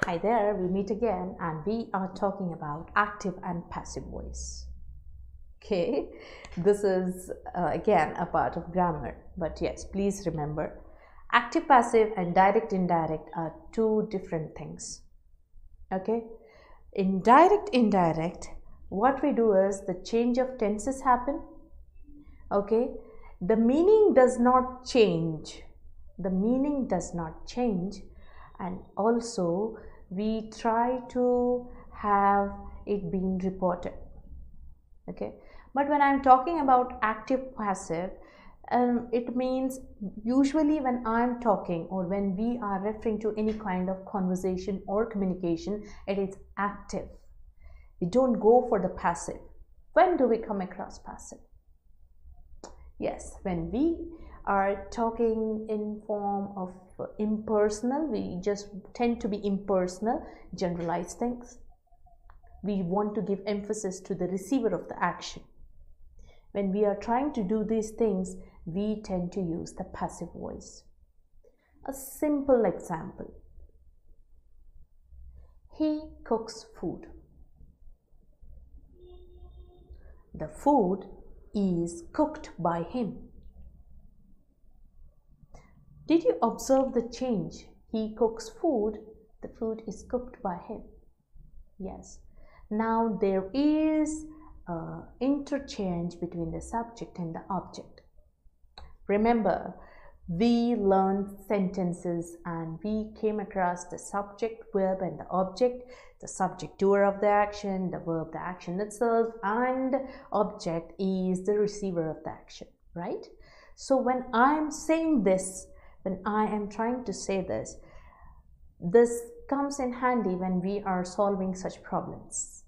Hi there, we meet again and we are talking about active and passive voice. Okay, this is again a part of grammar, but yes, please remember active passive and direct indirect are two different things. Okay, in direct indirect, what we do is the change of tenses happen. Okay, the meaning does not change. The meaning does not change, and also we try to have it being reported. Okay, but when I'm talking about active passive, it means usually when I'm talking or when we are referring to any kind of conversation or communication, it is active. We don't go for the passive. When do we come across passive? Yes, when we are talking in form of impersonal, we just tend to be impersonal, generalize things. We want to give emphasis to the receiver of the action. When we are trying to do these things, we tend to use the passive voice. A simple example. He cooks food. The food is cooked by him. Did you observe the change? He cooks food, the food is cooked by him. Yes. Now there is interchange between the subject and the object. Remember, we learned sentences and we came across the subject, verb and the object, the subject doer of the action, the verb the action itself, and object is the receiver of the action, right? So when I am saying this, when I am trying to say this, this comes in handy when we are solving such problems.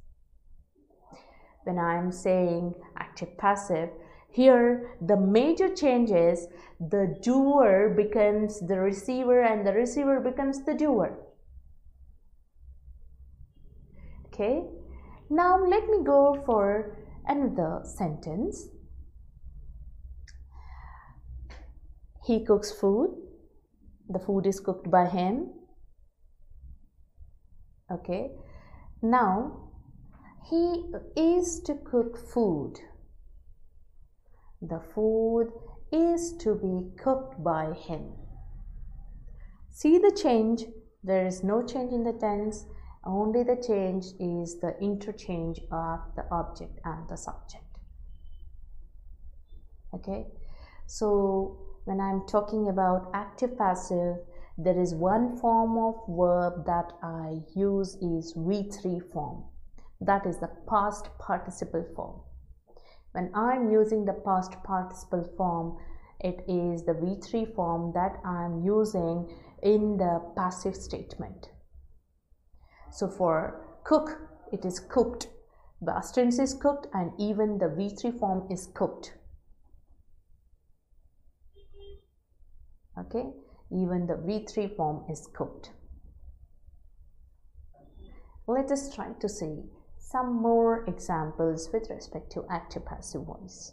When I am saying active passive, here the major change is the doer becomes the receiver and the receiver becomes the doer. Okay, now let me go for another sentence. He cooks food. The food is cooked by him. Okay, now he is to cook food. The food is to be cooked by him. See the change? There is no change in the tense. Only the change is the interchange of the object and the subject. Okay, so when I'm talking about active passive, there is one form of verb that I use is V3 form. That is the past participle form. When I'm using the past participle form, it is the V3 form that I'm using in the passive statement. So for cook, it is cooked. Past tense is cooked and even the V3 form is cooked. Okay, even the V3 form is cooked. Let us try to see some more examples with respect to active passive voice.